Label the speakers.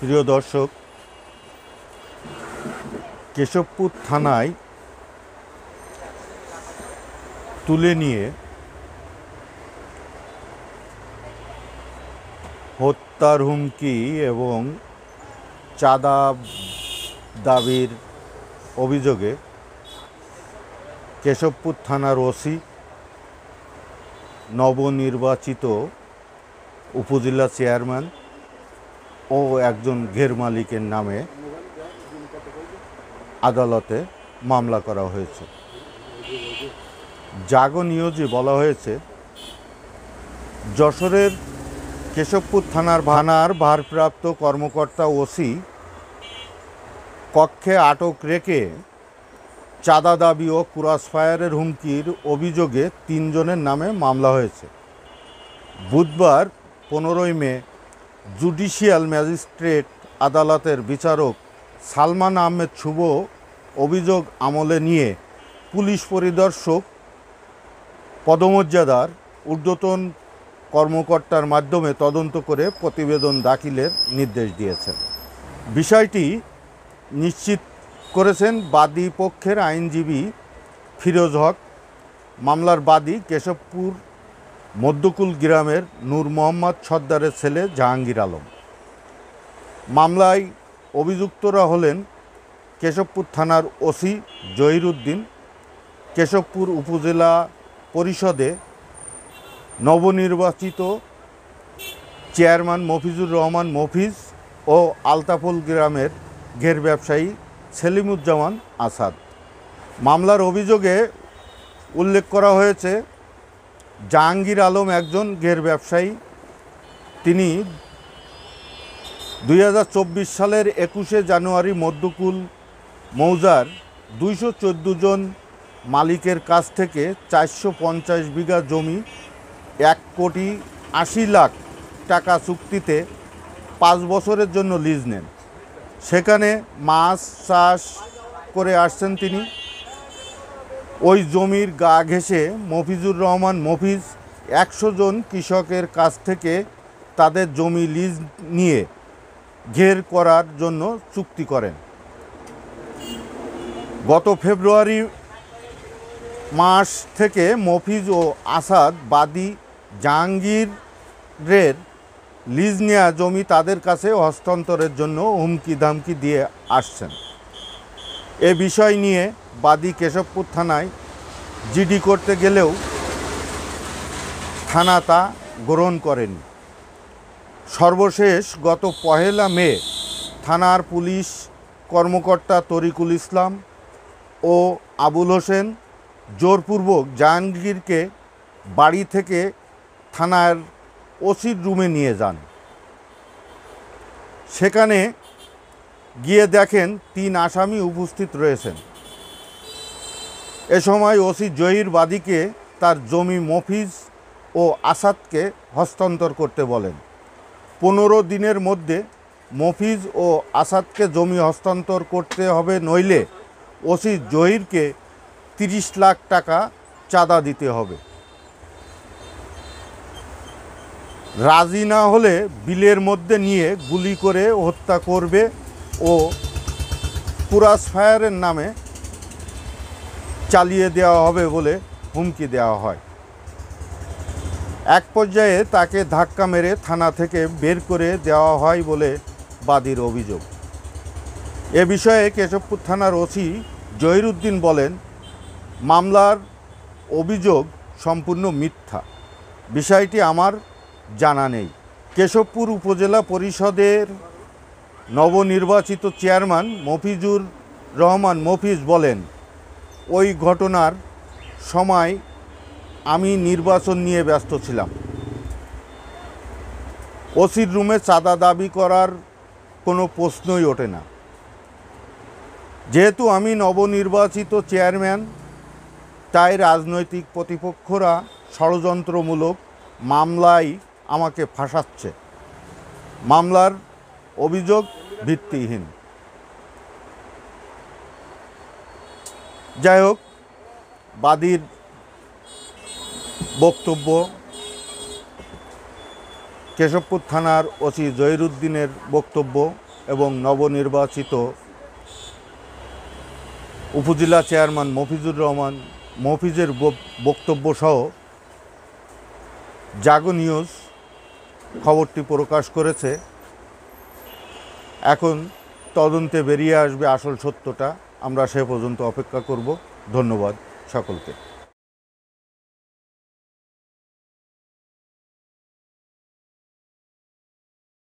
Speaker 1: প্রিয় দর্শক, কেশবপুর থানায় তুলে নিয়ে হত্যার হুমকি এবং চাঁদা দাবির অভিযোগে কেশবপুর থানার ওসি নবনির্বাচিত উপজেলা চেয়ারম্যান ও একজন ঘের মালিকের নামে আদালতে মামলা করা হয়েছে। জাগো নিউজে বলা হয়েছে, যশোরের কেশবপুর থানার ভারপ্রাপ্ত কর্মকর্তা ওসি কক্ষে আটক রেখে চাঁদা দাবি ও ক্রসফায়ারের হুমকির অভিযোগে 3 জনের নামে মামলা হয়েছে। বুধবার 15 মে জুডিশিয়াল ম্যাজিস্ট্রেট আদালতের বিচারক সালমান আহমেদ শুভ অভিযোগ আমলে নিয়ে পুলিশ পরিদর্শক পদমর্যাদার ঊর্ধ্বতন কর্মকর্তার মাধ্যমে তদন্ত করে প্রতিবেদন দাখিলের নির্দেশ দিয়েছেন। বিষয়টি নিশ্চিত করেছেন বাদী পক্ষের আইনজীবী ফিরোজ হক। মামলার বাদী কেশবপুর মধ্যকুল গ্রামের নূর মোহাম্মদ সর্দারের ছেলে জাহাঙ্গীর আলম। মামলায় অভিযুক্তরা হলেন কেশবপুর থানার ওসি জহিরুদ্দিন, কেশবপুর উপজেলা পরিষদে নবনির্বাচিত চেয়ারম্যান মফিজুর রহমান মফিজ ও আলতাফুল গ্রামের ঘের ব্যবসায়ী সেলিমুজ্জামান আসাদ। মামলার অভিযোগে উল্লেখ করা হয়েছে, জাহাঙ্গীর আলম একজন ঘের ব্যবসায়ী। তিনি 2024 সালের 21শে জানুয়ারি মধ্যকুল মৌজার 214 জন মালিকের কাছ থেকে 450 বিঘা জমি 1,80,00,000 টাকা চুক্তিতে 5 বছরের জন্য লিজ নেন। সেখানে মাছ চাষ করে আসছেন তিনি। ওই জমির গা ঘেঁষে মফিজুর রহমান মফিজ 100 জন কৃষকের কাছ থেকে তাদের জমি লিজ নিয়ে ঘের করার জন্য চুক্তি করেন। গত ফেব্রুয়ারি মাস থেকে মফিজ ও আসাদ বাদী জাহাঙ্গীরের লিজ নেওয়া জমি তাদের কাছে হস্তান্তরের জন্য হুমকি ধামকি দিয়ে আসছেন। এ বিষয় নিয়ে বাদী কেশবপুর থানায় জিডি করতে গেলেও থানা তা গ্রহণ করেনি। সর্বশেষ গত 1 মে থানার পুলিশ কর্মকর্তা তরিকুল ইসলাম ও আবুল হোসেন জোরপূর্বক জাহাঙ্গীরকে বাড়ি থেকে থানার ওসির রুমে নিয়ে যান। সেখানে গিয়ে দেখেন 3 আসামি উপস্থিত রয়েছেন। এ সময় ওসি জহির বাদীকে তার জমি মফিজ ও আসাদকে হস্তান্তর করতে বলেন। 15 দিনের মধ্যে মফিজ ও আসাদকে জমি হস্তান্তর করতে হবে, নইলে ওসি জহিরকে 30 লাখ টাকা চাঁদা দিতে হবে। রাজি না হলে বিলের মধ্যে নিয়ে গুলি করে হত্যা করবে ও ক্রসফায়ারের নামে চালিয়ে দেওয়া হবে বলে হুমকি দেওয়া হয়। এক পর্যায়ে তাকে ধাক্কা মেরে থানা থেকে বের করে দেওয়া হয় বলে বাদীর অভিযোগ। এ বিষয়ে কেশবপুর থানার ওসি জহিরুদ্দিন বলেন, মামলার অভিযোগ সম্পূর্ণ মিথ্যা। বিষয়টি আমার জানা নেই। কেশবপুর উপজেলা পরিষদের নবনির্বাচিত চেয়ারম্যান মফিজুর রহমান মফিজ বলেন, ওই ঘটনার সময় আমি নির্বাচন নিয়ে ব্যস্ত ছিলাম। ওসির রুমে চাঁদা দাবি করার কোনো প্রশ্নই ওঠে না। যেহেতু আমি নবনির্বাচিত চেয়ারম্যান, তাই রাজনৈতিক প্রতিপক্ষরা ষড়যন্ত্রমূলক মামলায় আমাকে ফাঁসাচ্ছে। মামলার অভিযোগ ভিত্তিহীন। যাই হোক, বাদীর বক্তব্য, কেশবপুর থানার ওসি জহিরুদ্দিনের বক্তব্য এবং নবনির্বাচিত উপজেলা চেয়ারম্যান মফিজুর রহমান মফিজের বক্তব্য সহ জাগো নিউজ খবরটি প্রকাশ করেছে। এখন তদন্তে বেরিয়ে আসবে আসল সত্যটা। আমরা সে পর্যন্ত অপেক্ষা করব। ধন্যবাদ সকলকে।